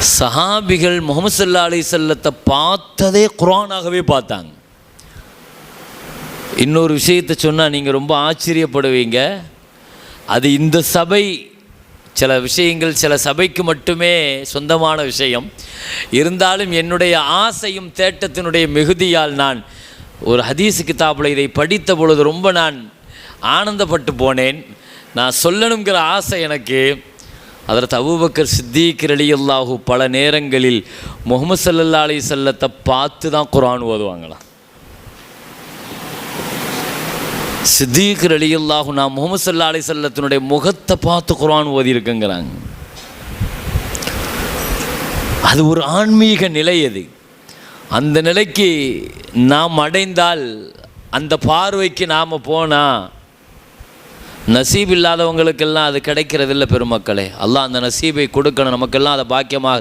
சஹாபிகள் முஹம்மது ஸல்லல்லாஹு அலைஹி வஸல்லத்தை பார்த்ததே குர்ஆனாகவே பார்த்தாங்க. இன்னொரு விஷயத்தை சொன்னால் நீங்கள் ரொம்ப ஆச்சரியப்படுவீங்க. அது இந்த சபை சில விஷயங்கள் சில சபைக்கு மட்டுமே சொந்தமான விஷயம். இருந்தாலும் என்னுடைய ஆசையும் தேட்டத்தினுடைய மிகுதியால் நான் ஒரு ஹதீஸ் கிதாபில் இதை படித்த பொழுது ரொம்ப நான் ஆனந்தப்பட்டு போனேன். நான் சொல்லணுங்கிற ஆசை எனக்கு. ஹதரத் அபூபக்கர் சித்தீக் ரலியல்லாஹு பல நேரங்களில் முஹம்மது ஸல்லல்லாஹு அலைஹி வஸல்லத்தை பார்த்து தான் குர்ஆன் ஓதுவாங்களாம். சித்தீக் ரலியல்லாஹு நான் முஹம்மது ஸல்லல்லாஹு அலைஹி வஸல்லத்தினுடைய முகத்தை பார்த்து குர்ஆன் ஓதியிருக்குங்கிறாங்க. அது ஒரு ஆன்மீக நிலை. அது அந்த நிலைக்கு நாம் அடைந்தால், அந்த பார்வைக்கு நாம் போனால், நசீப் இல்லாதவங்களுக்கெல்லாம் அது கிடைக்கிறதில்ல பெருமக்களே. அல்லாஹ் அந்த நசீபை கொடுக்கணும். நமக்கெல்லாம் அதை பாக்கியமாக